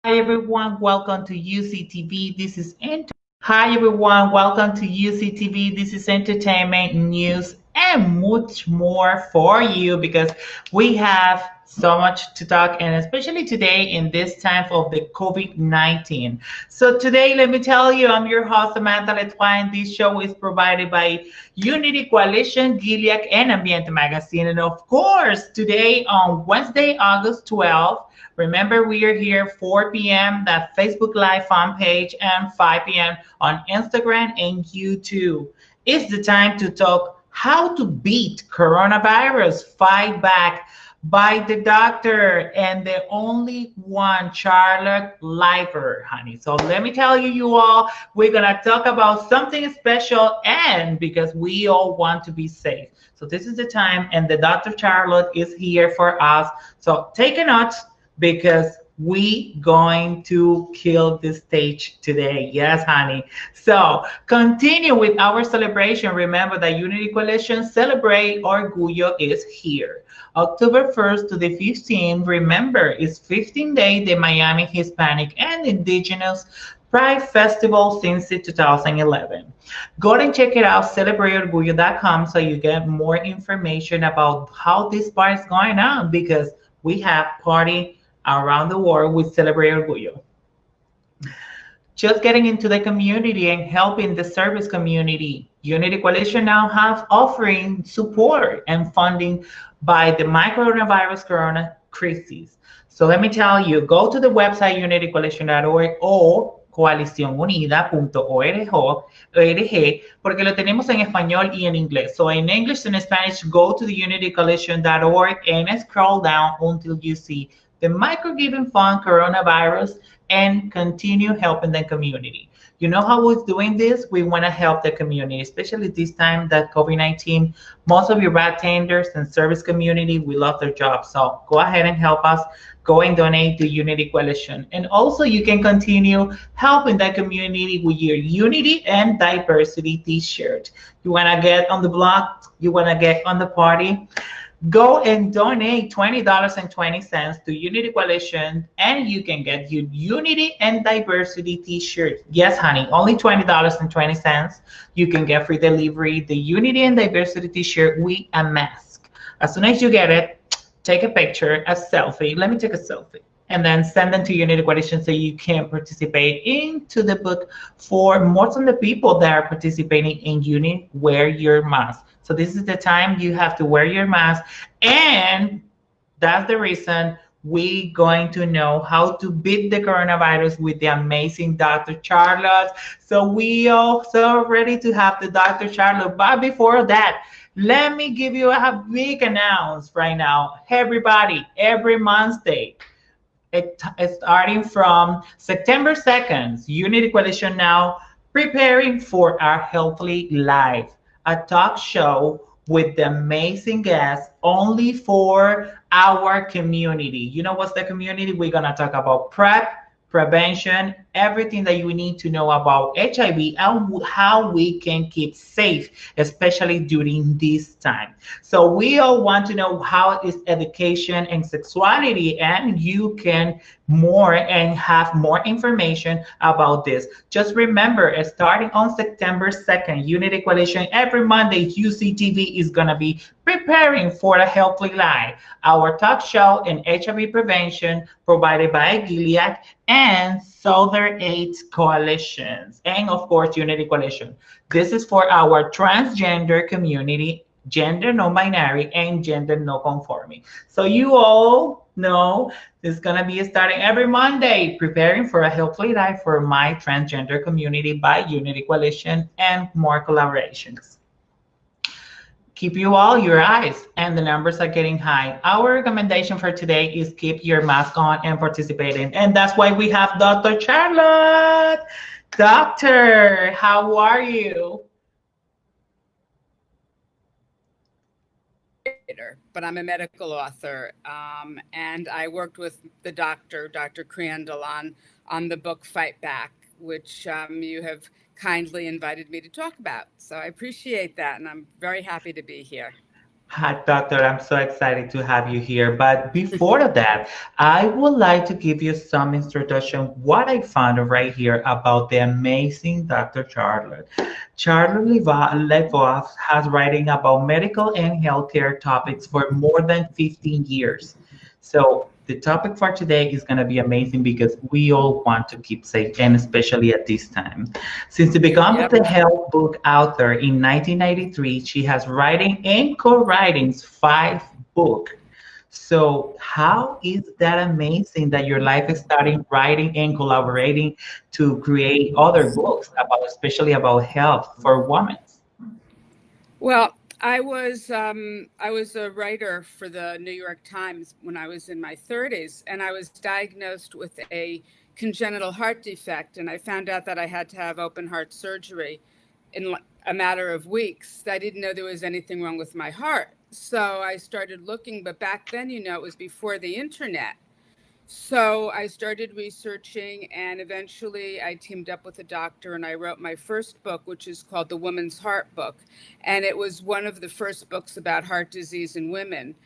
Hi everyone, welcome to UCTV. This is Hi everyone, welcome to UCTV. This is entertainment, news, and much more for you because we have so much to talk, and especially today in this time of the COVID-19. So today, let me tell you, I'm your host Samantha Letwine, and this show is provided by Unity Coalition, Gilead, and Ambiente Magazine. And of course, today on Wednesday, August 12th. Remember, we are here 4 p.m. that Facebook Live fan page and 5 p.m. on Instagram and YouTube. It's the time to talk how to beat coronavirus, fight back by the doctor and the only one, Charlotte Libov, honey. So let me tell you, you all, we're gonna talk about something special, and because we all want to be safe. So this is the time, and the Dr. Charlotte is here for us. So take a note because we going to kill this stage today. Yes, honey. So continue with our celebration. Remember that Unity Coalition Celebrate Orgullo is here. October 1st to the 15th, remember, it's 15 days the Miami Hispanic and Indigenous Pride Festival since 2011. Go and check it out, celebrateorgullo.com, so you get more information about how this part is going on because we have party around the world with Celebrate Orgullo. Just getting into the community and helping the service community. Unity Coalition now have offering support and funding by the micronavirus corona crisis. So let me tell you, go to the website unitycoalition.org o coalicionunida.org porque lo tenemos en español y en inglés. So in English and Spanish, go to the unitycoalition.org and scroll down until you see the microgiving fund coronavirus and continue helping the community. You know how we're doing this? We want to help the community, especially this time that COVID-19, most of your bartenders and service community, we love their jobs. So go ahead and help us. Go and donate to Unity Coalition. And also you can continue helping that community with your Unity and Diversity t-shirt. You want to get on the block, you want to get on the party, go and donate $20.20 to Unity Coalition, and you can get your Unity and Diversity t-shirt. Yes, honey, only $20.20. You can get free delivery, the Unity and Diversity t-shirt with a mask. As soon as you get it, take a picture, a selfie. Let me take a selfie. And then send them to Unity Coalition so you can participate into the book for most of the people that are participating in Unity. Wear your mask. So this is the time you have to wear your mask, and that's the reason we're going to know how to beat the coronavirus with the amazing Dr. Charlotte. So we also ready to have the Dr. Charlotte. But before that, let me give you a big announcement right now. Everybody, every Monday, it's starting from September 2nd, Unity Coalition now preparing for our Healthily Live, a talk show with the amazing guests only for our community. You know what's the community? We're going to talk about PrEP, prevention, everything that you need to know about HIV and how we can keep safe, especially during this time. So we all want to know how is education and sexuality, and you can more and have more information about this. Just remember, starting on September 2nd, Unity Coalition, every Monday, UCTV is going to be preparing for a Healthy Life, our talk show in HIV prevention provided by Gilead and Southern Aid Coalitions, and of course, Unity Coalition. This is for our transgender community, gender non-binary, and gender non-conforming. So you all know this is going to be starting every Monday, preparing for a healthy life for my transgender community by Unity Coalition and more collaborations. Keep you all your eyes, and the numbers are getting high. Our recommendation for today is keep your mask on and participating. And that's why we have Dr. Charlotte. Doctor, how are you? But I'm a medical author, and I worked with the Dr. Crandall on the book Fight Back, which you have kindly invited me to talk about. So I appreciate that, and I'm very happy to be here. Hi, Doctor. I'm so excited to have you here. But before that, I would like to give you some introduction what I found right here about the amazing Dr. Charlotte. Charlotte Libov has writing about medical and healthcare topics for more than 15 years. So the topic for today is going to be amazing because we all want to keep safe, and especially at this time. Since the becoming Yep. the health book author in 1993, she has writing and co-writing 5 books. So how is that amazing that your life is starting writing and collaborating to create other books about, especially about health for women? Well, I was a writer for the New York Times when I was in my 30s, and I was diagnosed with a congenital heart defect, and I found out that I had to have open heart surgery in a matter of weeks. I didn't know there was anything wrong with my heart. So I started looking, but back then, it was before the internet. So I started researching, and eventually I teamed up with a doctor and I wrote my first book, which is called The Woman's Heart Book. And it was one of the first books about heart disease in women.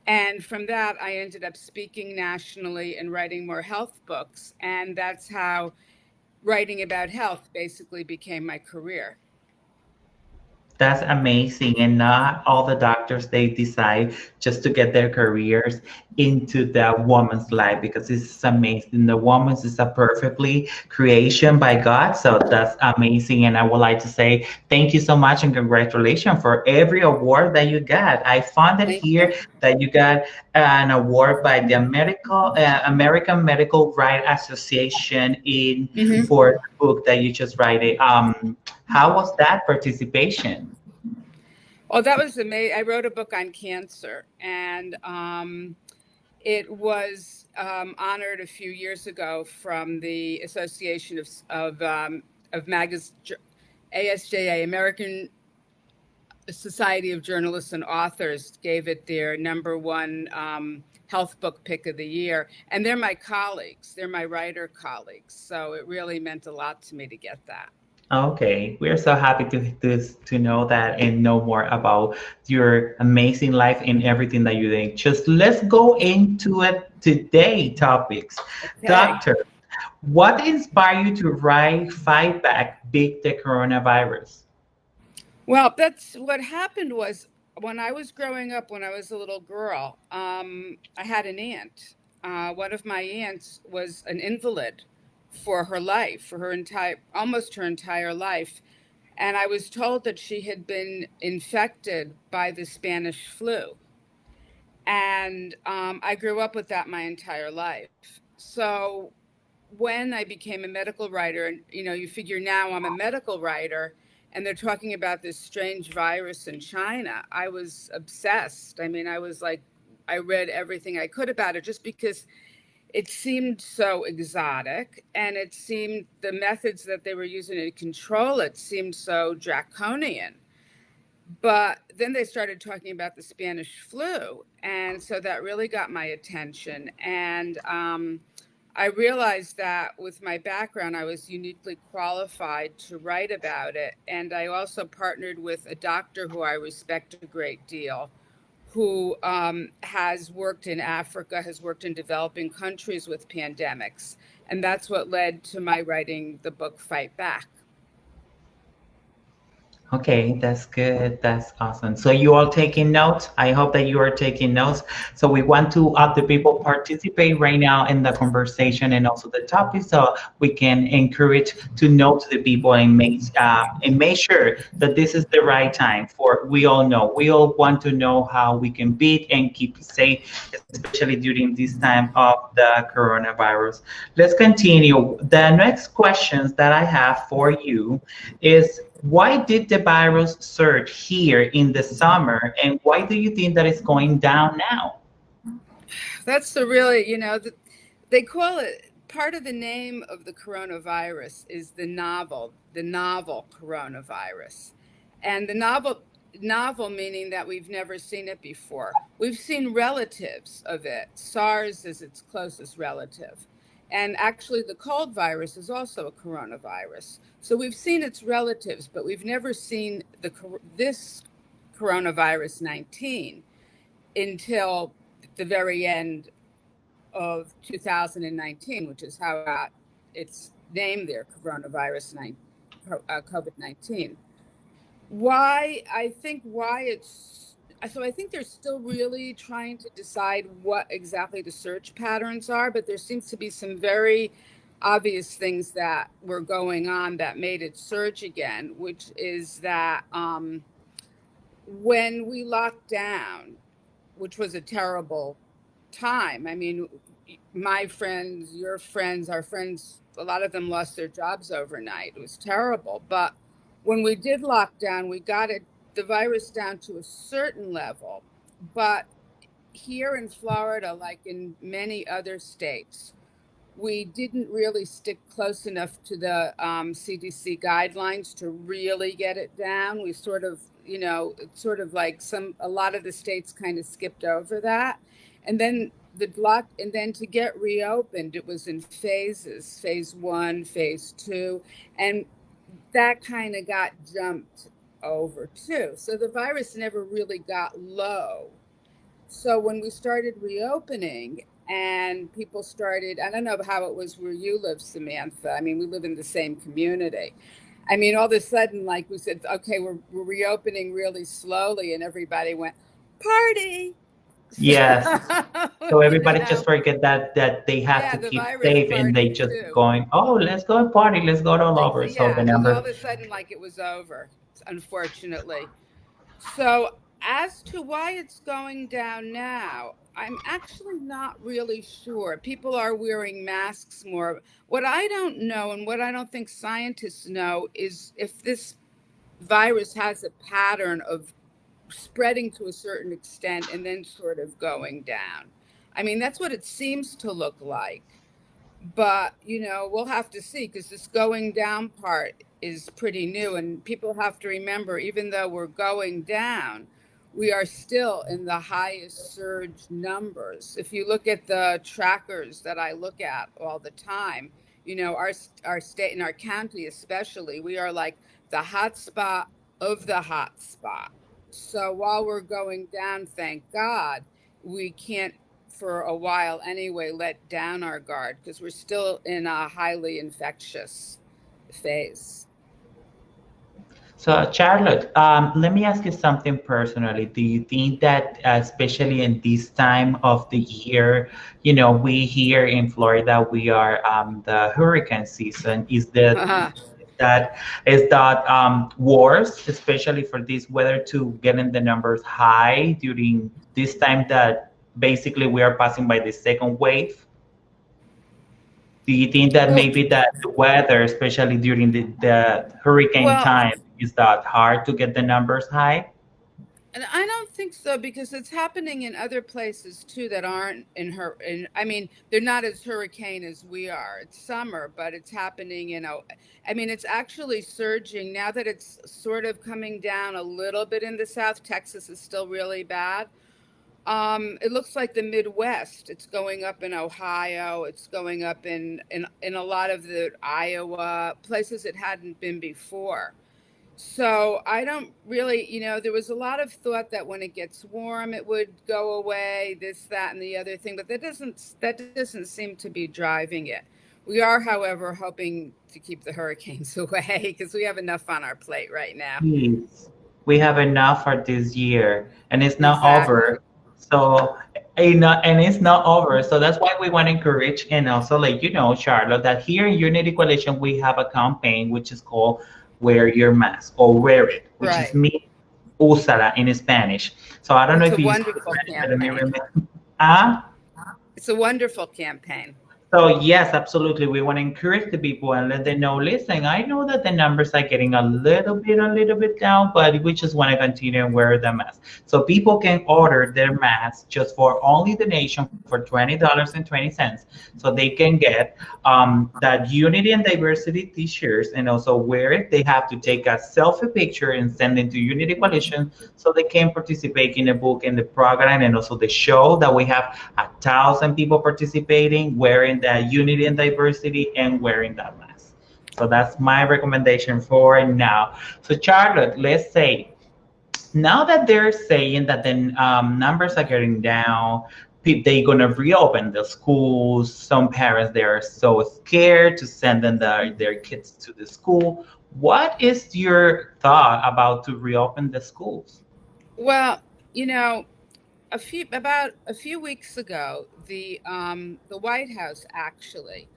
And from that, I ended up speaking nationally and writing more health books. And that's how writing about health basically became my career. That's amazing. And not all the doctors they decide just to get their careers into the woman's life because this is amazing. The woman's is a perfectly creation by God. So that's amazing. And I would like to say thank you so much and congratulations for every award that you got. I found it Thank you. here that you got an award by the American Medical Right Association in Mhm. for the book that you just wrote. How was that participation? Oh, that was amazing. I wrote a book on cancer, and it was honored a few years ago from the Association of ASJA, American Society of Journalists and Authors, gave it their number one health book pick of the year. And they're my colleagues, they're my writer colleagues. So it really meant a lot to me to get that. Okay, we're so happy to know that and know more about your amazing life and everything that you do. Just let's go into it today topics. Okay. Doctor, what inspired you to write Fight Back, Beat the Coronavirus? Well, that's what happened was when I was growing up, when I was a little girl, I had an aunt. One of my aunts was an invalid for her life, for her entire, almost her entire life. And I was told that she had been infected by the Spanish flu. And I grew up with that my entire life. So when I became a medical writer, and you figure now I'm a medical writer, and they're talking about this strange virus in China, I was obsessed. I mean, I was like, I read everything I could about it just because it seemed so exotic, and it seemed the methods that they were using to control it seemed so draconian. But then they started talking about the Spanish flu. And so that really got my attention. And I realized that with my background, I was uniquely qualified to write about it. And I also partnered with a doctor who I respect a great deal, who has worked in Africa, has worked in developing countries with pandemics. And that's what led to my writing the book Fight Back. Okay, that's good. That's awesome. So you all taking notes? I hope that you are taking notes. So we want to have the people participate right now in the conversation and also the topic, so we can encourage to know to the people and make sure that this is the right time for. We all know we all want to know how we can beat and keep safe, especially during this time of the coronavirus. Let's continue. The next questions that I have for you is why did the virus surge here in the summer, and why do you think that it's going down now? That's the really, they call it, part of the name of the coronavirus is the novel coronavirus. And the novel meaning that we've never seen it before. We've seen relatives of it. SARS is its closest relative. And actually, the cold virus is also a coronavirus. So we've seen its relatives, but we've never seen this coronavirus 19 until the very end of 2019, which is how it's named there, COVID-19. I think they're still really trying to decide what exactly the surge patterns are, but there seems to be some very obvious things that were going on that made it surge again, which is that when we locked down, which was a terrible time. I mean, my friends, your friends, our friends, a lot of them lost their jobs overnight. It was terrible. But when we did lock down, we got the virus down to a certain level. But here in Florida, like in many other states, we didn't really stick close enough to the CDC guidelines to really get it down. We sort of, like a lot of the states kind of skipped over that. And then to get reopened, it was in phases, phase 1, phase 2, and that kind of got jumped over too. So the virus never really got low. So when we started reopening and people started, I don't know how it was where you live, Samantha. I mean, we live in the same community. I mean, all of a sudden, like we said, okay, we're reopening really slowly, and everybody went, party. Yes. So everybody just forget that they have to the keep virus safe, and they party just too. going, oh, let's go and party, let's go all over. So the All number. of a sudden, like it was over, unfortunately. So as to why it's going down now, I'm actually not really sure. People are wearing masks more. What I don't know, and what I don't think scientists know, is if this virus has a pattern of spreading to a certain extent and then sort of going down. I mean, that's what it seems to look like. But, we'll have to see, because this going down part is pretty new. And people have to remember, even though we're going down, we are still in the highest surge numbers. If you look at the trackers that I look at all the time, our state and our county especially, we are like the hot spot of the hot spot. So while we're going down, thank God, we can't, for a while anyway, let down our guard, because we're still in a highly infectious phase. So Charlotte, let me ask you something personally. Do you think that, especially in this time of the year, we here in Florida, we are the hurricane season. Is that worse, especially for this weather, to getting the numbers high during this time that basically we are passing by the second wave? Do you think that maybe that the weather, especially during the hurricane time, is that hard to get the numbers high? And I don't think so, because it's happening in other places too that aren't I mean, they're not as hurricane as we are. It's summer, but it's happening, it's actually surging now that it's sort of coming down a little bit in the South. Texas is still really bad. It looks like the Midwest. It's going up in Ohio. It's going up in a lot of the Iowa places it hadn't been before. So I don't really, there was a lot of thought that when it gets warm, it would go away, this, that, and the other thing, but that doesn't seem to be driving it. We are, however, hoping to keep the hurricanes away, because we have enough on our plate right now. Please. We have enough for this year, and it's not over. So, and it's not over. So that's why we want to encourage and also let Charlotte, that here in Unity Coalition, we have a campaign which is called Wear Your Mask, or Wear It, which is me, úsala in Spanish. So I don't know if you speak Spanish. It's a wonderful campaign. So yes, absolutely. We want to encourage the people and let them know, listen, I know that the numbers are getting a little bit down, but we just want to continue and wear the mask. So people can order their masks just for only donation for $20.20. So they can get that Unity and Diversity t-shirts and also wear it. They have to take a selfie picture and send it to Unity Coalition so they can participate in the book and the program and also the show that we have 1,000 people participating, wearing that Unity and Diversity and wearing that mask. So that's my recommendation for now. So Charlotte, let's say now that they're saying that the numbers are getting down, they're gonna reopen the schools. Some parents they are so scared to send them their kids to the school. What is your thought about to reopen the schools? Well, you know, about a few weeks ago, the White House actually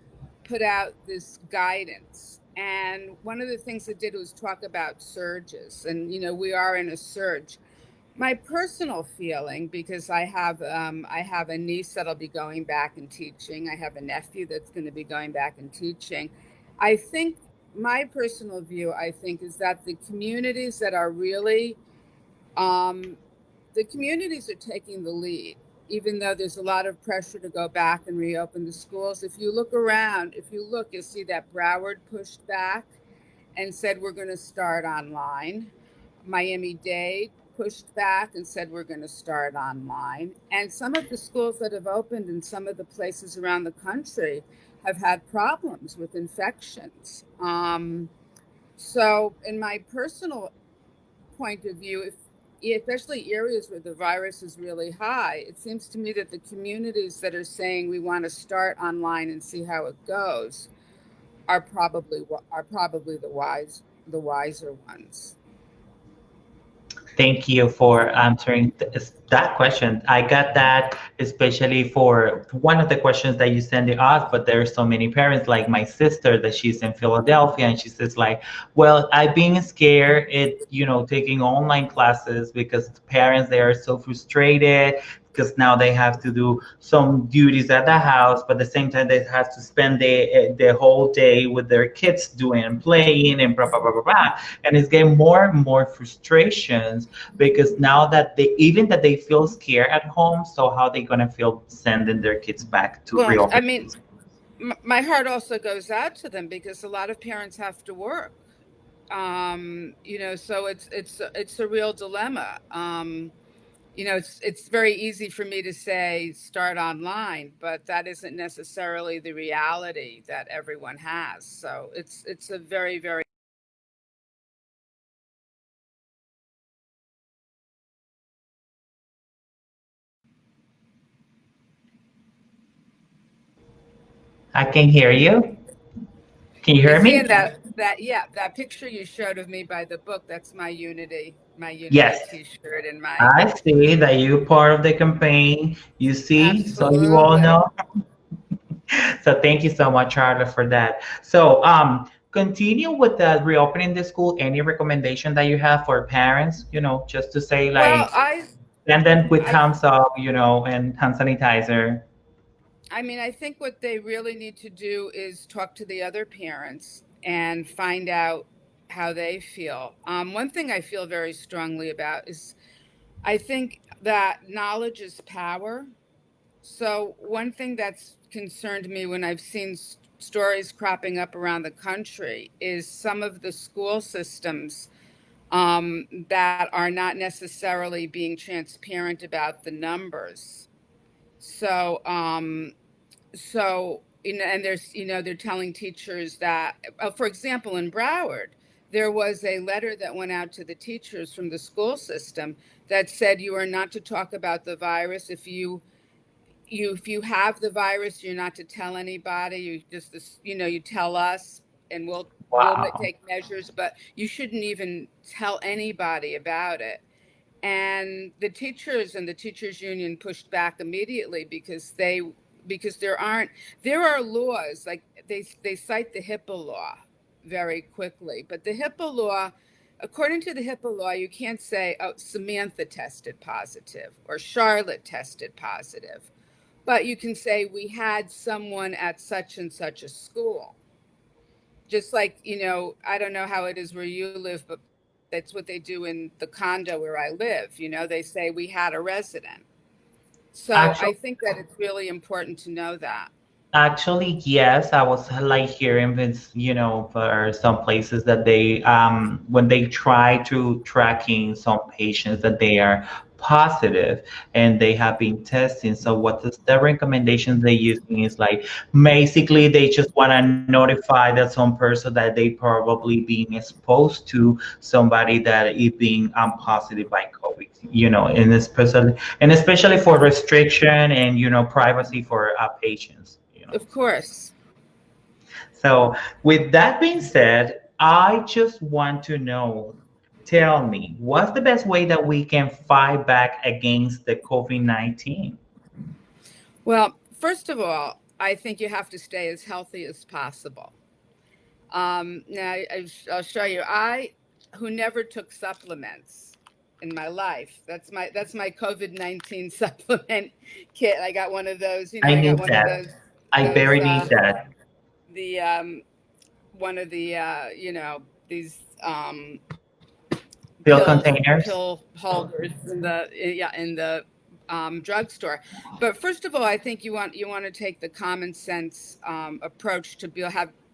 put out this guidance, and one of the things it did was talk about surges, and we are in a surge. My personal feeling, because I have a niece that'll be going back and teaching, I have a nephew that's going to be going back and teaching. I think my personal view, I think, is that the communities that are really the communities are taking the lead, even though there's a lot of pressure to go back and reopen the schools. If you look around, you'll see that Broward pushed back and said, we're going to start online. Miami-Dade pushed back and said, we're going to start online. And some of the schools that have opened in some of the places around the country have had problems with infections. So in my personal point of view, especially areas where the virus is really high, it seems to me that the communities that are saying we want to start online and see how it goes are probably the wiser ones. Thank you for answering that question. I got that especially for one of the questions that you sent to us, but there are so many parents like my sister that she's in Philadelphia and she says like, well, I've been scared taking online classes because the parents, they are so frustrated because now they have to do some duties at the house, but at the same time they have to spend the whole day with their kids doing and playing and blah, blah, blah, blah, blah. And it's getting more and more frustrations because now that they feel scared at home, so how they gonna feel sending their kids back to real? I mean, my heart also goes out to them because a lot of parents have to work. So it's a real dilemma. It's very easy for me to say start online, but that isn't necessarily the reality that everyone has. So it's a very, very I can hear you. Can you hear me? That picture you showed of me by the book, that's my Unity Yes. t-shirt and my I see that you part of the campaign. You see, so you all Absolutely. know. So thank you so much, Charlotte, for that. So continue with the reopening the school. Any recommendation that you have for parents? Just to say Well, like, and then with I thumbs up, and hand sanitizer. I mean, I think what they really need to do is talk to the other parents and find out how they feel. One thing I feel very strongly about is I think that knowledge is power. So, one thing that's concerned me when I've seen stories cropping up around the country is some of the school systems that are not necessarily being transparent about the numbers. So, and they're telling teachers that, for example, in Broward, there was a letter that went out to the teachers from the school system that said you are not to talk about the virus. If you have the virus, you're not to tell anybody. You just you tell us, and we'll Wow. take measures, but you shouldn't even tell anybody about it. And the teachers and the teachers union pushed back immediately because there are laws, like they cite the Hippa law very quickly, but the Hippa law, according to the Hippa law, you can't say, oh, Samantha tested positive or Charlotte tested positive, but you can say we had someone at such and such a school. Just like, I don't know how it is where you live, but that's what they do in the condo where I live. They say we had a resident. So I Actually, think that it's really important to know that. Actually, yes, I was like hearing this, for some places that they, when they try to tracking some patients that they are positive and they have been testing. So what the recommendations they're using is like basically they just want to notify that some person that they probably being exposed to somebody that is being positive by COVID, and especially for restriction and privacy for patients. Of course. So, with that being said, I just want to know, tell me, what's the best way that we can fight back against the COVID-19? Well, first of all, I think you have to stay as healthy as possible. Now, I'll show you. Who never took supplements in my life. That's my COVID-19 supplement kit. I got one of those. I I got need one of that. those. I Those very need that. the one of the these Pill containers. pill holders in the drugstore. But first of all, I think you want to take the common sense approach to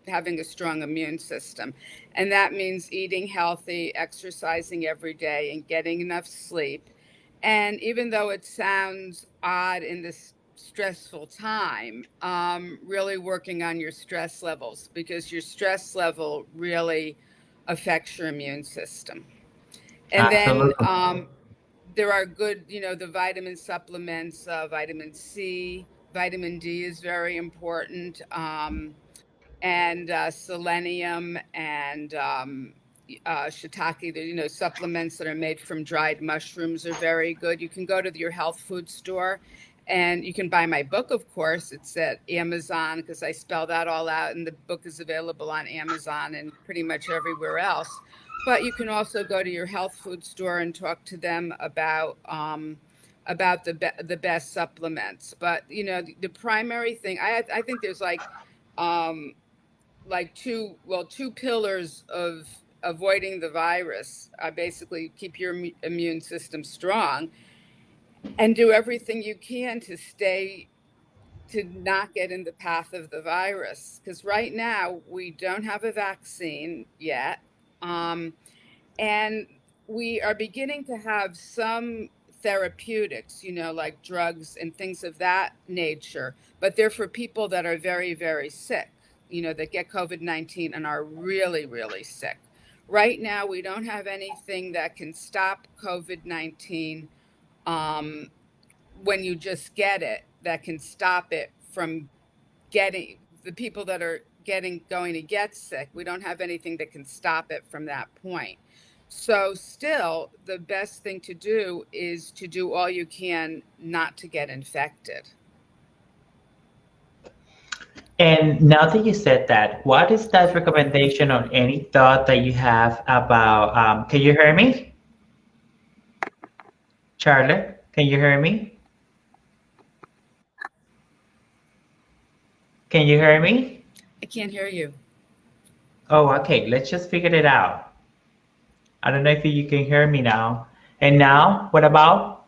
having a strong immune system, and that means eating healthy, exercising every day, and getting enough sleep. And even though it sounds odd in this stressful time, really working on your stress levels, because your stress level really affects your immune system. And then Absolutely. there are good, the vitamin supplements, vitamin C, vitamin D is very important, and selenium and shiitake. Supplements that are made from dried mushrooms are very good. You can go to your health food store and you can buy my book, of course. It's at Amazon because I spell that all out, and the book is available on Amazon and pretty much everywhere else. But you can also go to your health food store and talk to them about the best supplements. But the primary thing, I think there's um, two pillars of avoiding the virus. Basically, keep your immune system strong and do everything you can to not get in the path of the virus. Because right now we don't have a vaccine yet. And we are beginning to have some therapeutics, like drugs and things of that nature, but they're for people that are very, very sick, that get COVID-19 and are really, really sick. Right now, we don't have anything that can stop COVID-19 um, when you just get it, that can stop it from getting the people that are going to get sick. We don't have anything that can stop it from that point. So still, the best thing to do is to do all you can not to get infected. And now that you said that, what is that recommendation or any thought that you have about, can you hear me? Charlotte, can you hear me? Can you hear me? I can't hear you. Oh, okay. Let's just figure it out. I don't know if you can hear me now. And now, what about?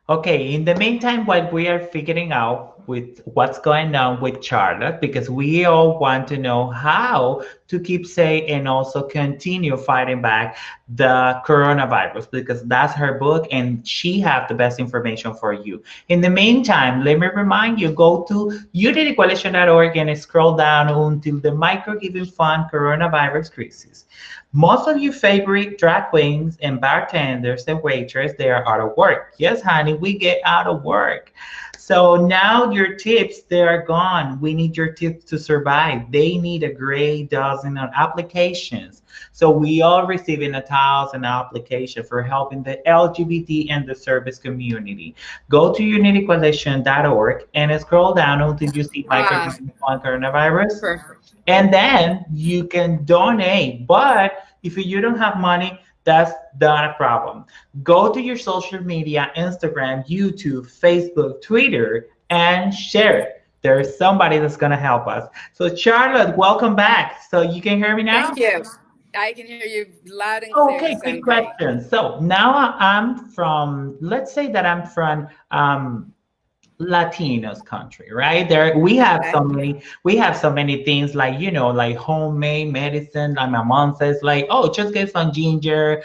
Okay, in the meantime, while we are figuring out with what's going on with Charlotte, because we all want to know how to keep safe and also continue fighting back the coronavirus, because that's her book and she have the best information for you. In the meantime, let me remind you, go to unitycoalition.org and scroll down until the micro-giving fund coronavirus crisis. Most of your favorite drag queens and bartenders and waitresses, they are out of work. Yes, honey, we get out of work. So now your tips, they are gone. We need your tips to survive. They need a great dozen of applications. So we are receiving 1,000 applications for helping the LGBT and the service community. Go to unitycoalition.org and scroll down until you see micro-giving fund coronavirus. Perfect. And then you can donate. But if you don't have money, that's not a problem. Go to your social media, Instagram, YouTube, Facebook, Twitter, and share it. There's somebody that's going to help us. So Charlotte, welcome back. So you can hear me now? Thank you. I can hear you loud and clear. Okay, quick question. So now I'm from, let's say that I'm from Latinos country, right? There we have Okay. so many things like, like homemade medicine. Like my mom says, like, oh, just get some ginger,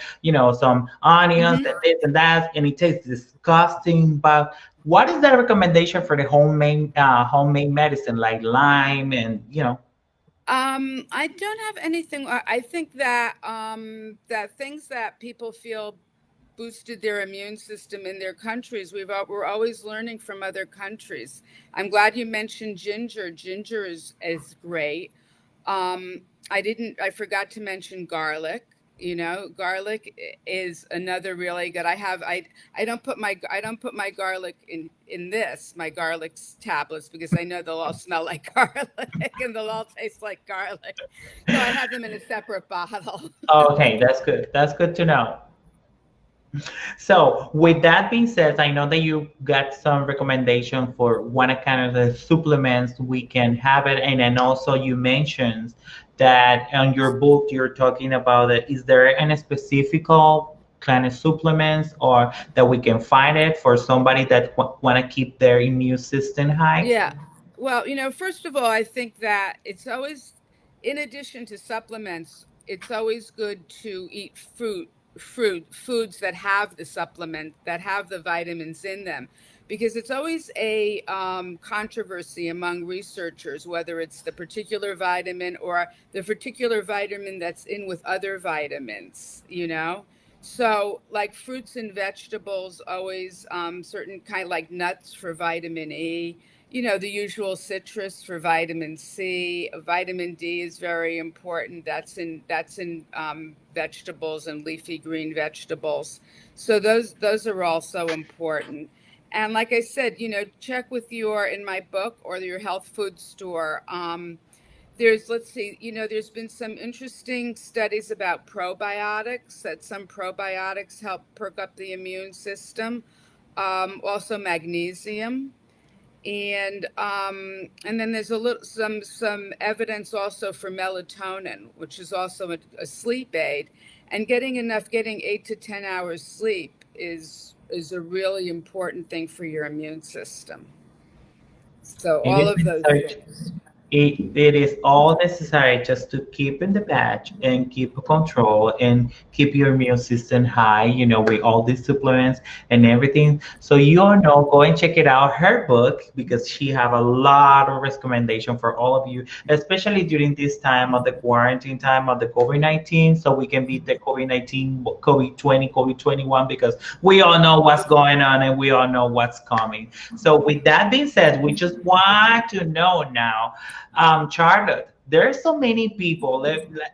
some onions Hmm. and this and that, and it tastes disgusting. But what is the recommendation for the homemade medicine like lime and I don't have anything. I think that that things that people feel boosted their immune system in their countries. We're always learning from other countries. I'm glad you mentioned ginger. Ginger is great. Um, I forgot to mention garlic. Garlic is another really good. I don't put my garlic in my garlic tablets because I know they'll all smell like garlic and they'll all taste like garlic. So I have them in a separate bottle. Okay, that's good. That's good to know. So, with that being said, I know that you got some recommendation for what kind of the supplements we can have it, and then also you mentioned that on your book you're talking about it. Is there any specific kind of supplements or that we can find it for somebody that want to keep their immune system high? Yeah. Well, first of all, I think that it's always, in addition to supplements, it's always good to eat foods that have the supplement, that have the vitamins in them, because it's always a controversy among researchers whether it's the particular vitamin or the particular vitamin that's in with other vitamins. So, like fruits and vegetables, always certain kind like nuts for vitamin E, the usual citrus for vitamin C. Vitamin D is very important. That's in vegetables and leafy green vegetables. So those are also important. And like I said, check with in my book or your health food store. Let's see, there's been some interesting studies about probiotics, that some probiotics help perk up the immune system. Also magnesium, and then there's a little some evidence also for melatonin, which is also a sleep aid, and getting 8 to 10 hours sleep is a really important thing for your immune system. So It all is of those necessary. things. It is all necessary just to keep in the batch and keep control and keep your immune system high, with all these supplements and everything. So you all know, go and check it out, her book, because she have a lot of recommendation for all of you, especially during this time of the quarantine time of the COVID-19, so we can beat the COVID-19, COVID-20, COVID-21, because we all know what's going on and we all know what's coming. So with that being said, we just want to know now, Charlotte, there are so many people.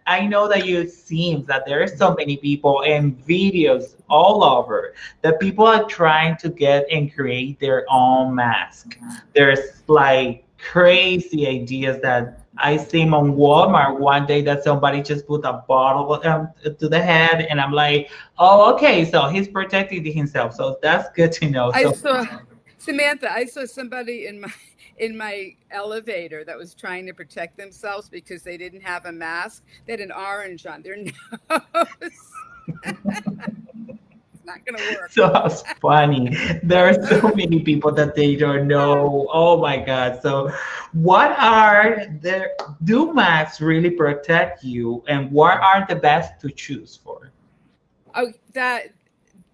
I know that you seems that there are so many people and videos all over that people are trying to get and create their own mask. There's like crazy ideas that I seen on Walmart one day that somebody just put a bottle to the head, and I'm like, oh, okay, so he's protecting himself. So that's good to know. I So saw Samantha, I saw somebody in my elevator that was trying to protect themselves because they didn't have a mask. They had an orange on their nose. It's not going to work. so funny. There are so many people that they don't know. Oh my God. So, what are the do masks really protect you, and what are the best to choose for? Oh, that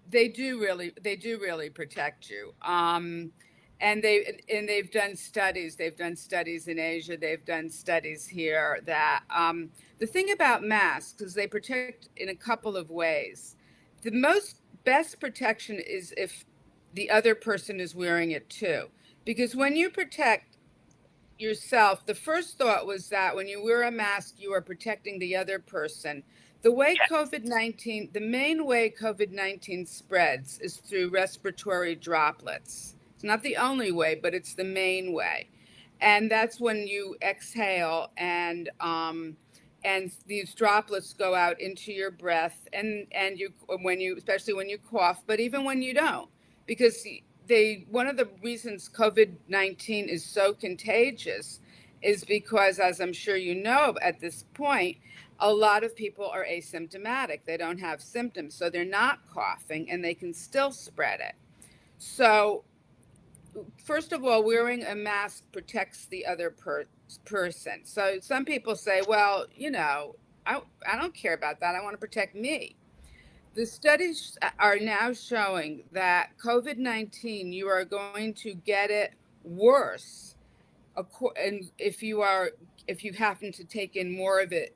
they do really protect you. And they've done studies. They've done studies in Asia. They've done studies here that the thing about masks is they protect in a couple of ways. The most best protection is if the other person is wearing it too, because when you protect yourself, the first thought was that when you wear a mask, you are protecting the other person. The main way COVID 19 spreads is through respiratory droplets. It's not the only way, but it's the main way. And that's when you exhale and these droplets go out into your breath and especially when you cough, but even when you don't, because they one of the reasons COVID-19 is so contagious is because, as I'm sure you know at this point, a lot of people are asymptomatic. They don't have symptoms, so they're not coughing and they can still spread it. So first of all, wearing a mask protects the other person. So some people say, well, I don't care about that. I want to protect me. The studies are now showing that COVID-19, you are going to get it worse, and if you happen to take in more of it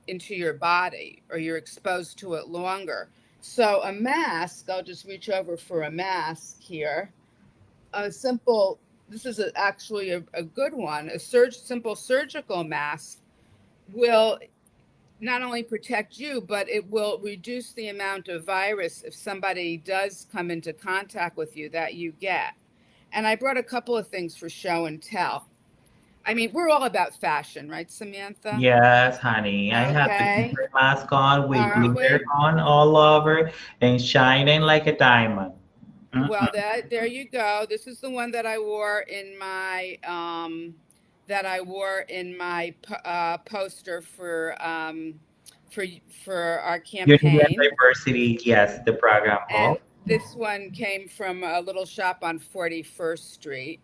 into your body, or you're exposed to it longer. So a mask, I'll just reach over for a mask here. A simple, this is actually a good one. A simple surgical mask will not only protect you, but it will reduce the amount of virus if somebody does come into contact with you that you get. And I brought a couple of things for show and tell. I mean, we're all about fashion, right, Samantha? Yes, honey. I have the Okay. different mask on with Aren't glitter we? on all over and shining like a diamond. Well, Mm-mm. there you go. This is the one that I wore in my poster for for our Unity and campaign. diversity, yes, the program. Oh, And this one came from a little shop on 41st Street.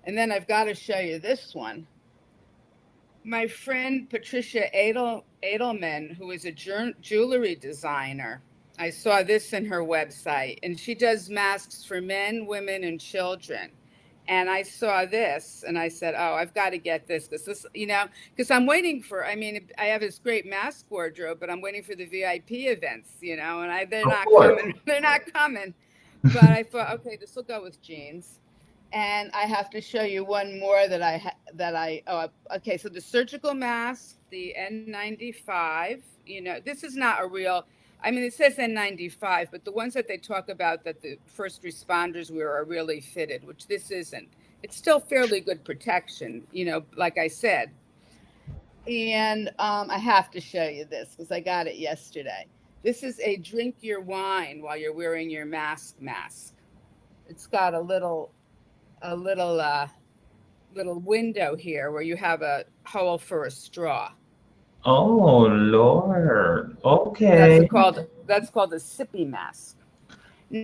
And then I've got to show you this one. My friend Patricia Edelman, who is a jewelry designer, I saw this in her website, and she does masks for men, women, and children. And I saw this, and I said, "Oh, I've got to get this because I'm waiting for. I mean, I have this great mask wardrobe, but I'm waiting for the VIP events, and they're of not course. coming. They're not coming. But I thought, okay, this will go with jeans. And I have to show you one more okay, so the surgical mask, the N95, this is not a real, I mean, it says N95, but the ones that they talk about that the first responders wear are really fitted, which this isn't. It's still fairly good protection, like I said. And I have to show you this because I got it yesterday. This is a drink your wine while you're wearing your mask. It's got a little window here where you have a hole for a straw. Oh, Lord. That's Okay. called a sippy mask.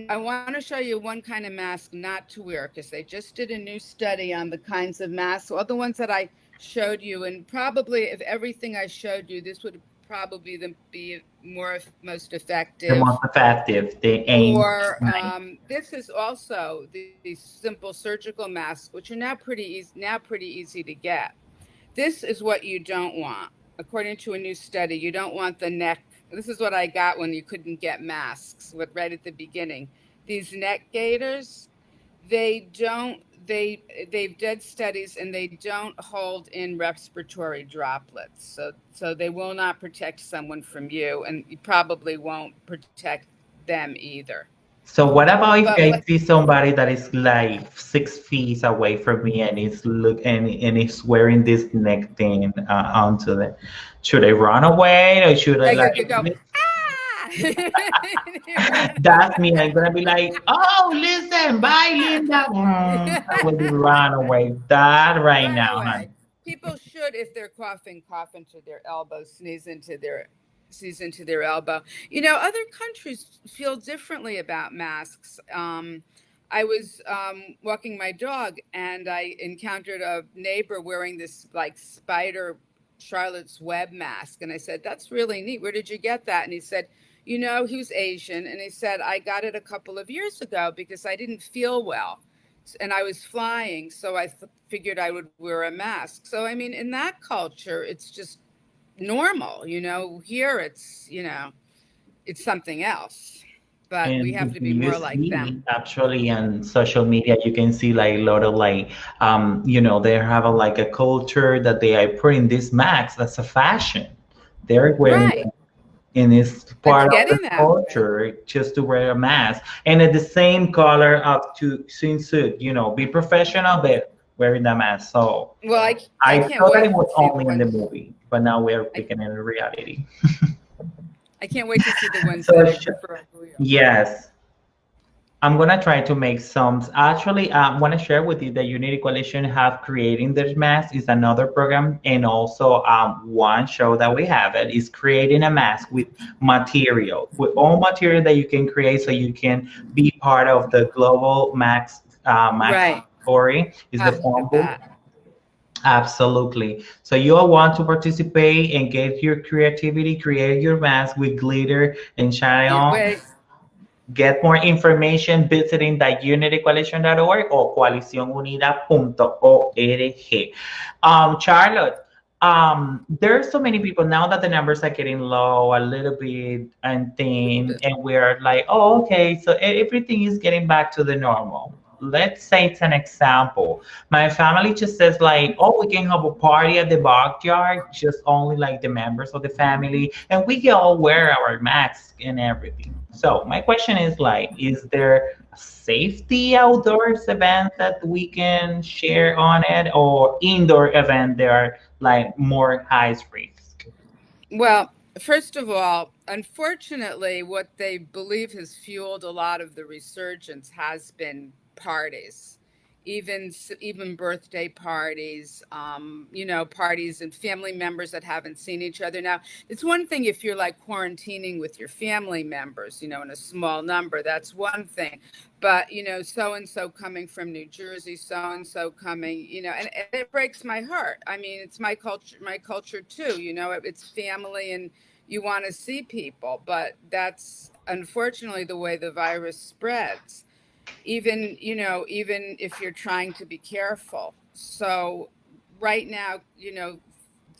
I want to show you one kind of mask not to wear because they just did a new study on the kinds of masks. All the ones that I showed you, and probably if everything I showed you, this would probably be most The effective. most effective, the aim. Or this is also the simple surgical masks, which are now pretty easy to get. This is what you don't want. According to a new study, you don't want the neck. This is what I got when you couldn't get masks, right at the beginning. These neck gaiters, they've done studies and they don't hold in respiratory droplets. So they will not protect someone from you, and you probably won't protect them either. So what about if But I see somebody that is like 6 feet away from me and and is wearing this neck thing onto the? Should I run away or should I you could go, like? ah! That's me. I'm gonna be like, oh, listen, bye, Linda. I will be run away. That right Run now, honey. away. People should, if they're coughing, cough into their elbow, sneeze into their elbow. Other countries feel differently about masks. I was walking my dog and I encountered a neighbor wearing this like spider Charlotte's Web mask. And I said, that's really neat. Where did you get that? And he said, he was Asian. And he said, I got it a couple of years ago because I didn't feel well. And I was flying. So I figured I would wear a mask. So, I mean, in that culture, it's just normal. Here it's something else. But we And have to if be you more like see them. actually on social media, you can see like a lot of like, they have like a culture that they are putting this max as a fashion. They're wearing Right. and it's It's part of the getting that way. culture just to wear a mask and at the same color up to swimsuit. Be professional, but wearing the mask. So Well, I I can't thought that it wait to was see the only in the ones. movie, but now we're I, picking it in reality. I can't wait to see the ones So that I prefer real. yes. I'm gonna try to make some. Actually, I want to share with you that Unity Coalition have creating their mask is another program, and also one show that we have it is creating a mask with all material that you can create, so you can be part of the global mask Right. mandatory. Is the Ah, look phone at book. that. Absolutely. So you all want to participate and get your creativity, create your mask with glitter and shine on. Wait, Get more information visiting the unitycoalition.org or coalicionunida.org. Charlotte, there's so many people now that the numbers are getting low a little bit and thin, and we're like, oh, okay, so everything is getting back to the normal. Let's say it's an example. My family just says like, oh, we can have a party at the backyard, just only like the members of the family, and we can all wear our masks and everything. So my question is like, is there a safety outdoors event that we can share on it, or indoor event that are like more high risk? well, first of all, unfortunately, what they believe has fueled a lot of the resurgence has been parties, even birthday parties, parties and family members that haven't seen each other. Now, it's one thing if you're like quarantining with your family members, in a small number, that's one thing. But, so and so coming from New Jersey, so and so coming, and it breaks my heart. I mean, it's my culture too, it's family and you want to see people, but that's unfortunately the way the virus spreads, even if you're trying to be careful. So right now,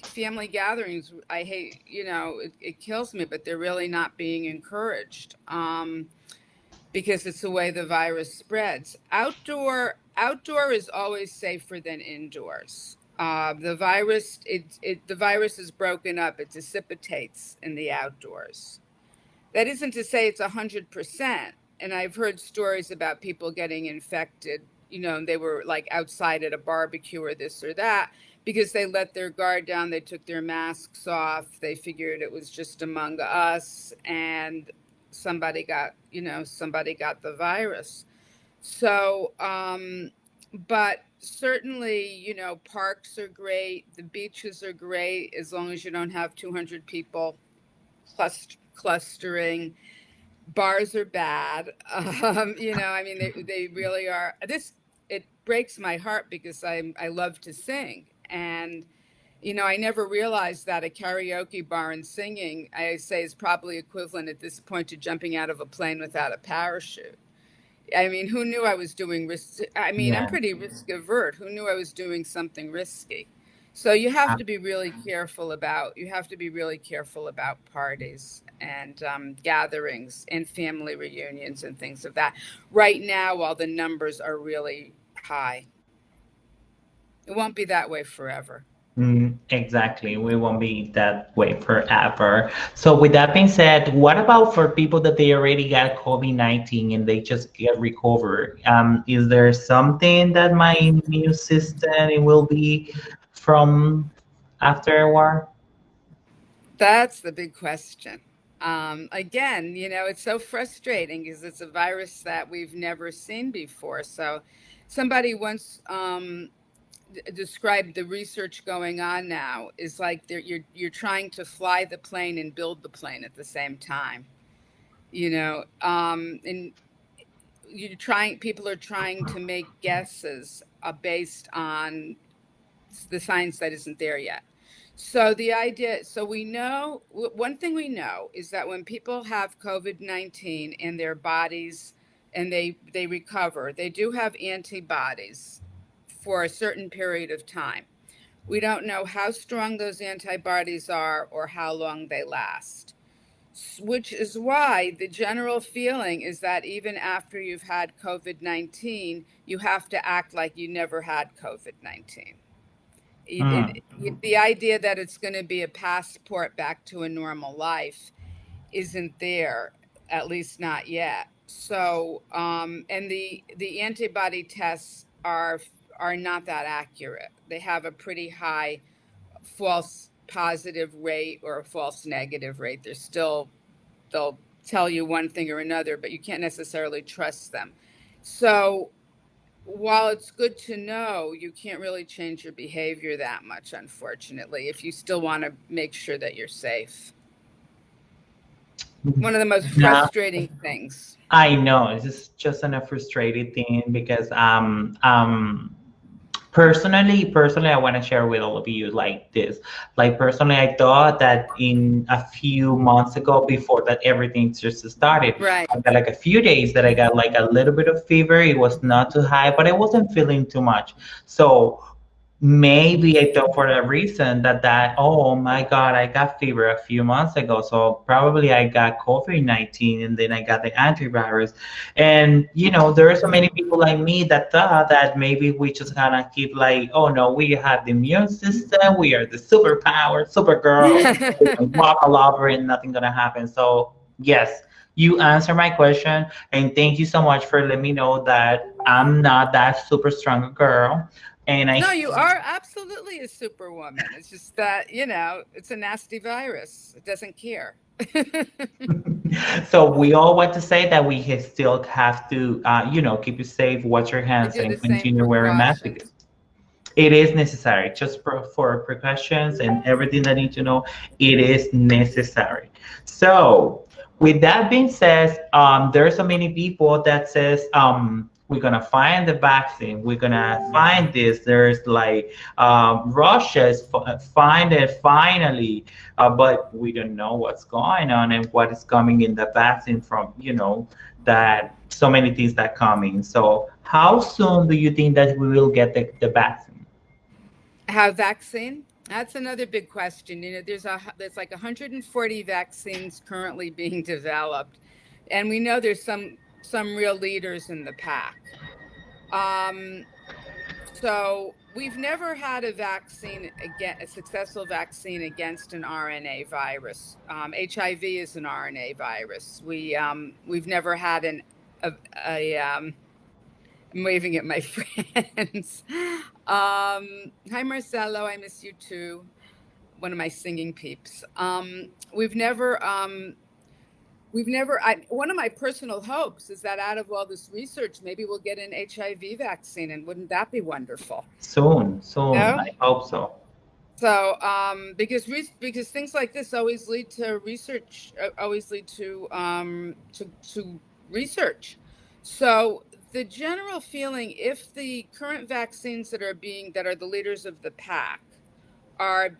family gatherings, I hate, it kills me, but they're really not being encouraged. Because it's the way the virus spreads. Outdoor is always safer than indoors. The virus is broken up. It dissipates in the outdoors. That isn't to say it's 100%. And I've heard stories about people getting infected. They were like outside at a barbecue or this or that because they let their guard down. They took their masks off. They figured it was just among us, and somebody got the virus. So, but certainly, parks are great. The beaches are great as long as you don't have 200 people clustering. Bars are bad. I mean, they really are. It breaks my heart because I love to sing. And I never realized that a karaoke bar and singing, I say, is probably equivalent at this point to jumping out of a plane without a parachute. I mean, who knew I was doing risk? I mean, I'm Yeah. pretty risk avert. Who knew I was doing something risky? So you have to be really careful about parties and gatherings and family reunions and things of that. Right now, while the numbers are really high, it won't be that way forever. Exactly. We won't be that way forever. So with that being said, what about for people that they already got COVID-19 and they just get recovered? Is there something that my immune system it will be from afterward? That's the big question. Again, it's so frustrating because it's a virus that we've never seen before. So, somebody once described the research going on now is like you're trying to fly the plane and build the plane at the same time. And people are trying to make guesses based on the science that isn't there yet. So we know, one thing we know is that when people have COVID-19 in their bodies and they recover, they do have antibodies for a certain period of time. We don't know how strong those antibodies are or how long they last, which is why the general feeling is that even after you've had COVID-19, you have to act like you never had COVID-19. Mm. The idea that it's going to be a passport back to a normal life isn't there, at least not yet. So, and the antibody tests are not that accurate. They have a pretty high false positive rate or a false negative rate. They'll tell you one thing or another, but you can't necessarily trust them. So while it's good to know, you can't really change your behavior that much, unfortunately, if you still want to make sure that you're safe. One of the most No, frustrating things. I know it's just a frustrating thing because personally, I want to share with all of you like this. Like personally, I thought that in a few months ago, before that everything just started, Right. I got like a few days that I got like a little bit of fever. It was not too high, but I wasn't feeling too much. So maybe I thought for that reason that oh my God, I got fever a few months ago, so probably I got COVID-19 and then I got the antivirus. And there are so many people like me that thought that maybe we just gonna keep like, oh no, we have the immune system, we are the superpower, supergirl, we can walk all over and nothing gonna happen. So yes, you answer my question, and thank you so much for letting me know that I'm not that super strong girl. And No, I you are absolutely a superwoman. It's just that, it's a nasty virus. It doesn't care. So we all want to say that we still have to, keep you safe, wash your I hands, do the and same continue wearing masks. precautions. It is necessary, just for precautions and everything that you need to know. It is necessary. So, with that being said, there are so many people that says we're gonna find the vaccine. We're gonna find this. There's like Russia is find it finally, but we don't know what's going on and what is coming in the vaccine from. That so many things that coming. So, how soon do you think that we will get the vaccine? How vaccine? That's another big question. There's like 140 vaccines currently being developed, and we know there's some real leaders in the pack. Um, so we've never had a successful vaccine against an RNA virus. HIV is an RNA virus. We've never had a I'm waving at my friends. Hi, Marcelo. I miss you too. One of my singing peeps. One of my personal hopes is that out of all this research, maybe we'll get an HIV vaccine, and wouldn't that be wonderful? Soon, soon. No. I hope so. So, because things like this always lead to research, always lead to research. So the general feeling, if the current vaccines that are the leaders of the pack are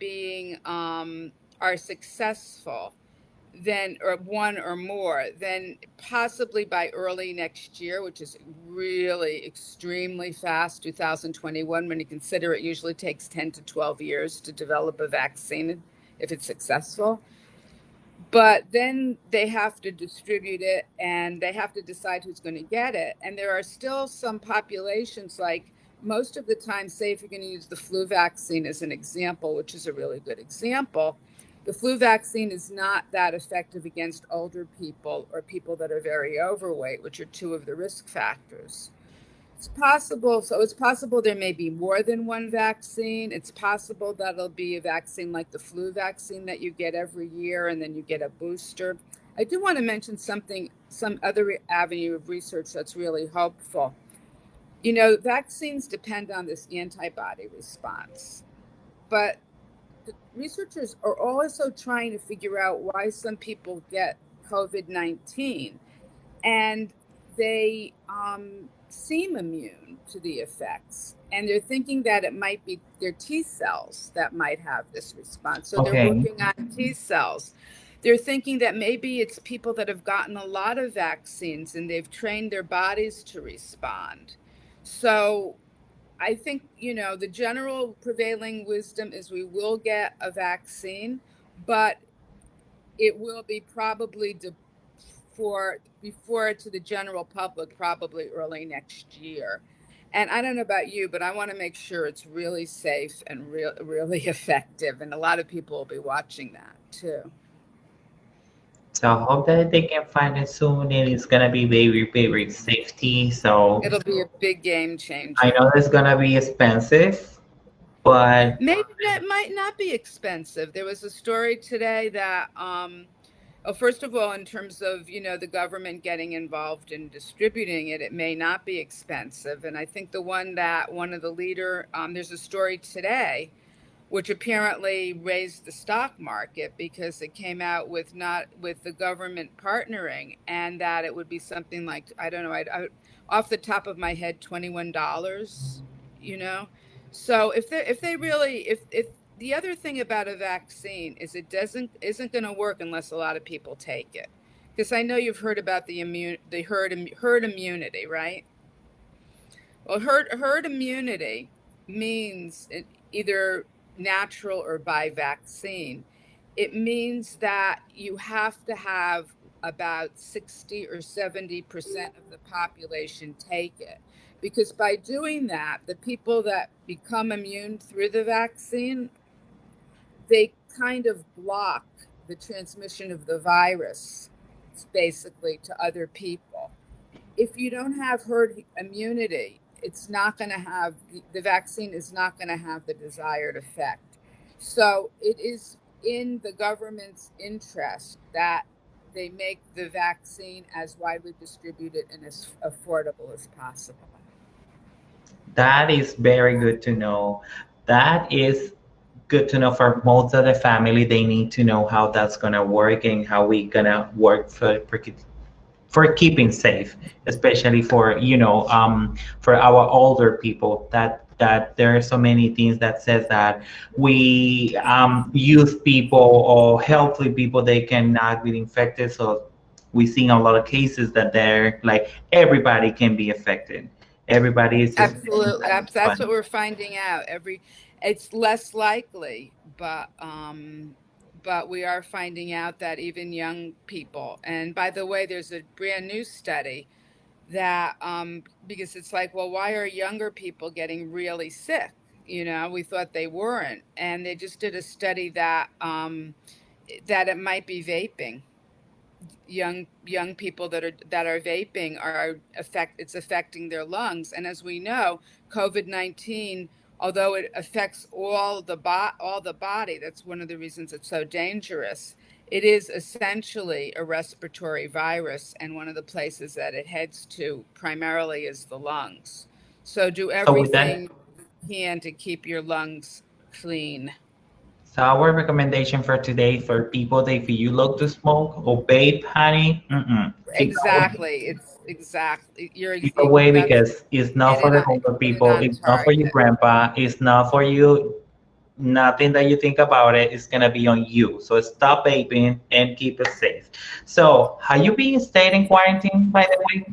successful, then or one or more, then possibly by early next year, which is really extremely fast, 2021, when you consider it usually takes 10 to 12 years to develop a vaccine if it's successful. But then they have to distribute it and they have to decide who's going to get it. And there are still some populations, like most of the time, say if you're going to use the flu vaccine as an example, which is a really good example, the flu vaccine is not that effective against older people or people that are very overweight, which are two of the risk factors. It's possible there may be more than one vaccine. It's possible that it'll be a vaccine like the flu vaccine that you get every year and then you get a booster. I do want to mention some other avenue of research that's really hopeful. Vaccines depend on this antibody response, but the researchers are also trying to figure out why some people get COVID-19, and they seem immune to the effects. And they're thinking that it might be their T cells that might have this response. So they're Okay. working on T cells. They're thinking that maybe it's people that have gotten a lot of vaccines and they've trained their bodies to respond. So I think, the general prevailing wisdom is we will get a vaccine, but it will be probably before to the general public, probably early next year. And I don't know about you, but I want to make sure it's really safe and really effective. And a lot of people will be watching that too. So I hope that they can find it soon and it's gonna be very, very safety. So It'll be a big game I changer. know it's gonna be expensive, but Maybe that might not be expensive. There was a story today that, first of all, in terms of, the government getting involved in distributing it, it may not be expensive. And I think there's a story today which apparently raised the stock market because it came out with not with the government partnering, and that it would be something like, I don't know, off the top of my head, $21, you know. So if they really, if the other thing about a vaccine is it isn't going to work unless a lot of people take it, because I know you've heard about the herd immunity, right? Well, herd immunity means either natural or by vaccine. It means that you have to have about 60 or 70% of the population take it. Because by doing that, the people that become immune through the vaccine, they kind of block the transmission of the virus, basically, to other people. If you don't have herd immunity, it's not going to have the vaccine is not going to have the desired effect. So it is in the government's interest that they make the vaccine as widely distributed and as affordable as possible. That is very good to know. That is good to know for most of the family. They need to know how that's gonna work and how we gonna work for keeping safe, especially for for our older people. That there are so many things that says that we youth people or healthy people they cannot be infected. So we seen a lot of cases that they're like everybody can be affected. Everybody is just Absolutely. That's fun. what we're finding out. It's less likely, but we are finding out that even young people, and by the way, there's a brand new study that, because it's like, well, why are younger people getting really sick? We thought they weren't, and they just did a study that that it might be vaping. Young people that are vaping it's affecting their lungs. And as we know, COVID-19, although it affects all the body, that's one of the reasons it's so dangerous. It is essentially a respiratory virus, and one of the places that it heads to primarily is the lungs. So do So with that, everything you can to keep your lungs clean. so our recommendation for today for people that if you love to smoke or vape, honey, keep away. Exactly. It's exactly Keep away that's because it's not hit for it the on older hit it people. on It's not for your target. grandpa. It's not for you. Nothing that you think about it is gonna be on you. So stop vaping and keep it safe. So, have you been staying in quarantine, by the way?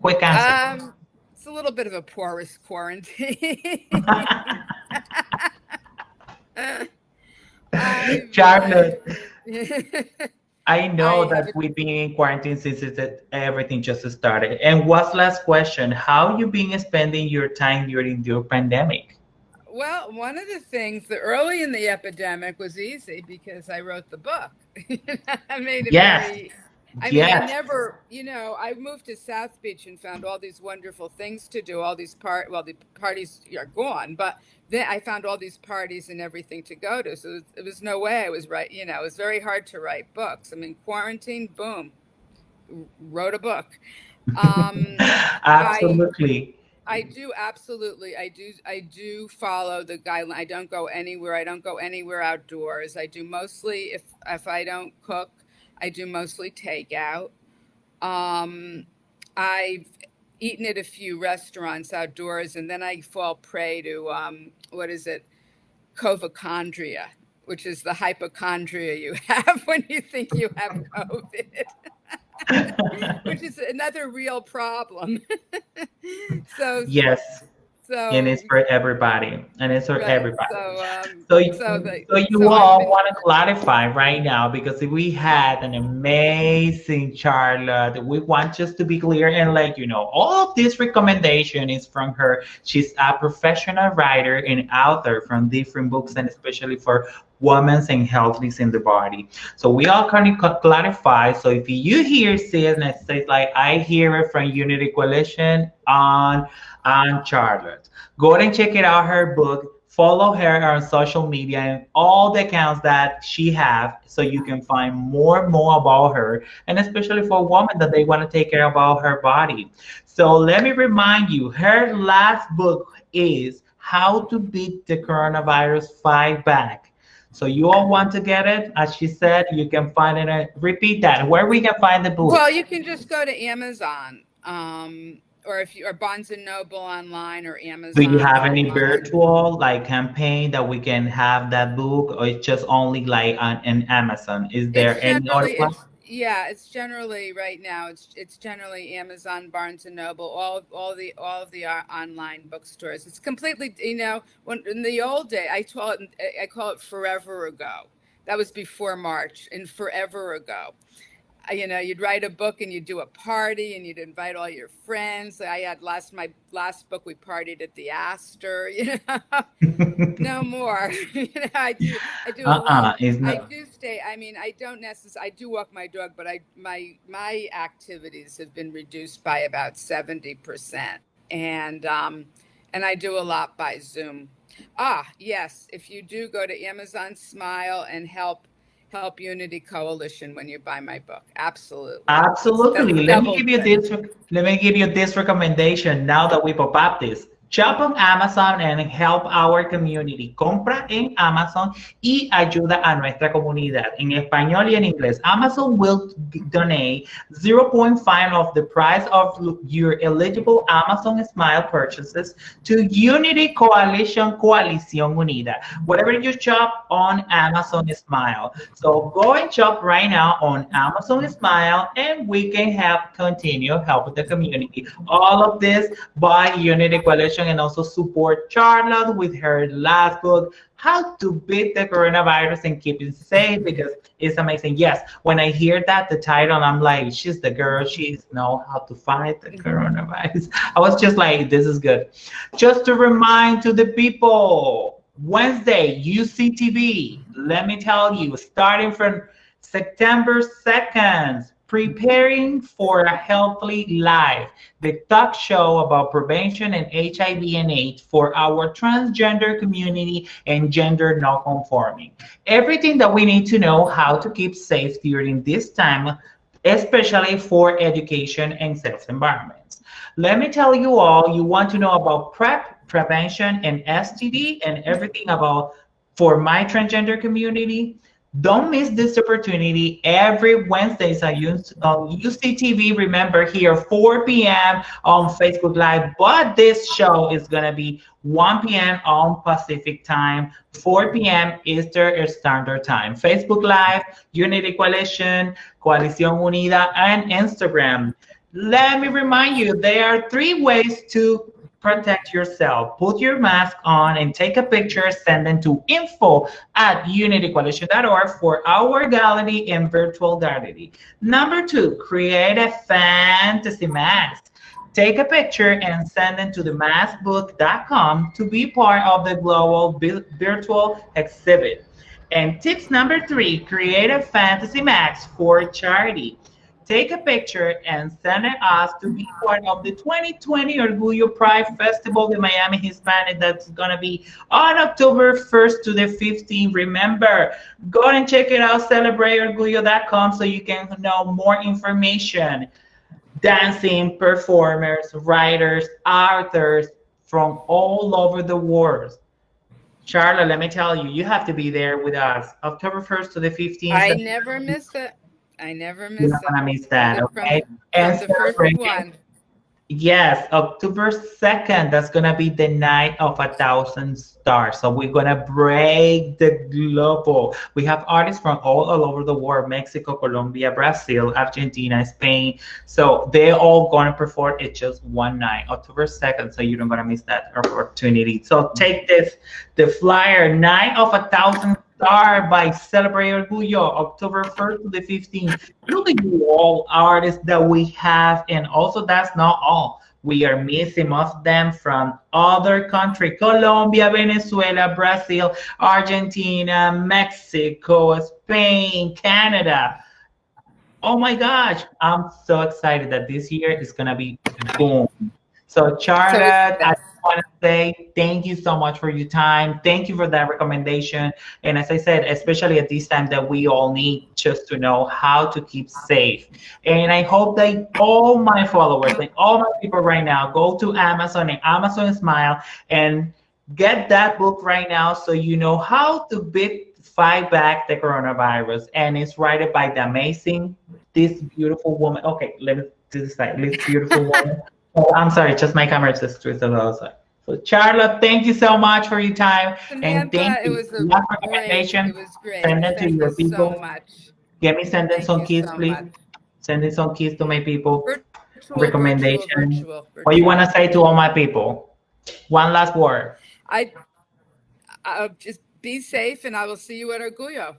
Quick answer. Um, it's a little bit of a porous quarantine. I've Charlotte, I know I have that we've been in quarantine since everything just started. And what's last question? How you been spending your time during your pandemic? Well, one of the things that early in the epidemic was easy because I wrote the book. I made it Yes, very, I mean, I yes. never, I moved to South Beach and found all these wonderful things to do, all these well, the parties are gone, but then I found all these parties and everything to go to. So it was no way I was it was very hard to write books. I mean, quarantine, boom, wrote a book. Um, I Absolutely. I do absolutely. I do follow the guideline. I don't go anywhere. I don't go anywhere outdoors. I do mostly if I don't cook, I do mostly takeout. Um I've eaten at a few restaurants outdoors, and then I fall prey to what is it? Covochondria, which is the hypochondria you have when you think you have COVID, which is another real problem. so Yes, and so it's for everybody. And it's for Right. everybody. So, So, so so you I've all been, want to clarify right now because we had an amazing Charlotte. We want just to be clear and let you know all of this recommendation is from her. She's a professional writer and author from different books and especially for women's and healthness in the body. So we all kind of clarify. So if you hear sis and it says like I hear it from Unity Coalition on Charlotte. Go ahead and check it out, her book. Follow her on social media and all the accounts that she have so you can find more about her and especially for women that they want to take care about her body. So let me remind you, her last book is How to Beat the Coronavirus Fight Back. So you all want to get it? As she said, you can find it. Repeat that. Where we can find the book? Well, you can just go to Amazon, or if you or Barnes and Noble online or Do you Amazon have any online. virtual like campaign that we can have that book, or it's just only like on Amazon? Is It's there any other generally platform? it's generally right now it's generally Amazon, Barnes and Noble, all of the online bookstores. It's completely, when in the old day I call it forever ago. That was before March, and forever ago. You'd write a book and you'd do a party and you'd invite all your friends. My last book, we partied at the Astor. No more. I do a lot. It's I not. do stay. I mean, I don't necessarily. I do walk my dog, but my activities have been reduced by about 70%, and I do a lot by Zoom. Yes, if you do go to Amazon Smile and help Unity Coalition when you buy my book, absolutely. That's Absolutely. double good. Let me give you this recommendation now that we pop up this. Shop on Amazon and help our community. Compra en Amazon y ayuda a nuestra comunidad. En español y en inglés. Amazon will donate 0.5 of the price of your eligible Amazon Smile purchases to Unity Coalition, Coalición Unida. Whatever you shop on Amazon Smile. So go and shop right now on Amazon Smile, and we can continue help the community. All of this by Unity Coalition, and also support Charlotte with her last book, How to Beat the Coronavirus and Keep It Safe, because it's amazing. Yes, when I hear that, the title, I'm like, she's the girl. She knows how to fight the coronavirus. I was just like, this is good. Just to remind to the people, Wednesday, UCTV, let me tell you, starting from September 2nd, Preparing for a Healthy Life, the talk show about prevention and HIV and AIDS for our transgender community and gender non-conforming. Everything that we need to know how to keep safe during this time, especially for education and safe environments. Let me tell you all, you want to know about PrEP, prevention, and STD, and everything about for my transgender community. Don't miss this opportunity every Wednesday on UCTV. Remember, here 4 p.m. on Facebook Live, but this show is going to be 1 p.m. on Pacific Time, 4 p.m. Eastern Standard Time. Facebook Live, Unity Coalition, Coalición Unida, and Instagram. Let me remind you, there are 3 ways to protect yourself. Put your mask on and take a picture. Send them to info@unitycoalition.org for our gallery and virtual gallery. Number 2, create a fantasy mask. Take a picture and send them to themaskbook.com to be part of the global virtual exhibit. And tips number 3, create a fantasy mask for charity. Take a picture and send it us to be part of the 2020 Orgullo Pride Festival in Miami Hispanic. That's going to be on October 1st to the 15th. Remember, go and check it out, celebrateorgullo.com, so you can know more information. Dancing performers, writers, authors from all over the world. Charlotte, let me tell you, you have to be there with us October 1st to the 15th. I never miss it. I never miss it. You're not gonna miss that, okay? From the first one. Yes, October 2nd, that's gonna be the night of 1,000 stars. So we're gonna break the globe. We have artists from all over the world: Mexico, Colombia, Brazil, Argentina, Spain. So they're all gonna perform. It's just one night, October 2nd. So you're not gonna miss that opportunity. So take this, the flyer, night of 1,000 stars by Celebrate Orgullo, October 1st to the 15th. Look at you all artists that we have, and also that's not all. We are missing most of them from other countries: Colombia, Venezuela, Brazil, Argentina, Mexico, Spain, Canada. Oh my gosh, I'm so excited that this year is gonna be boom. So Charlotte, I want to say thank you so much for your time. Thank you for that recommendation. And as I said, especially at this time that we all need just to know how to keep safe. And I hope that all my followers and all my people right now go to Amazon and Amazon Smile and Get that book right now so you know how to fight back the coronavirus. And it's written by the amazing, this beautiful woman. Okay, let me to the side. This beautiful woman. Oh, I'm sorry, just my camera just twisted the other side. So Charlotte, thank you so much for your time. And thank Samantha, it you. was Last great. recommendation, It was great. send them to Thank your you so people. much. Get me sending Thank some you kids, so please. much. Sending some kids to my people. Virtual. Recommendation. What you want to say to all my people? One last word. I'll just be safe, and I will see you at Orgullo.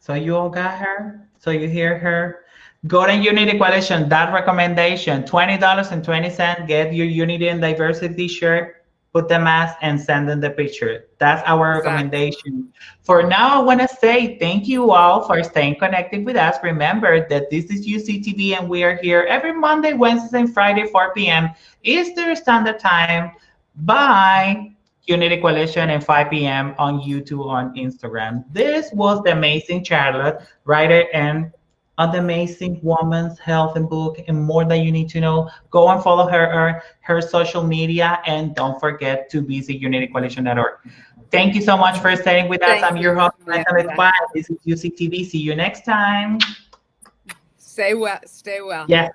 So you all got her. So you hear her. Go to Unity Coalition. That recommendation: $20.20. Get your Unity and Diversity shirt. Put the mask and send them the picture. That's our recommendation. For now, I want to say thank you all for staying connected with us. Remember that this is UCTV and we are here every Monday, Wednesday, and Friday, 4 p.m. Eastern Standard Time. Bye. Unity Coalition and 5 p.m. on YouTube, on Instagram. This was the amazing Charlotte, writer and an amazing woman's health and book, and more that you need to know. Go and follow her social media, and don't forget to visit unitycoalition.org. Thank you so much for staying with us. I'm your host, Elizabeth. This is UCTV. See you next time. Stay well. Stay well. Yes.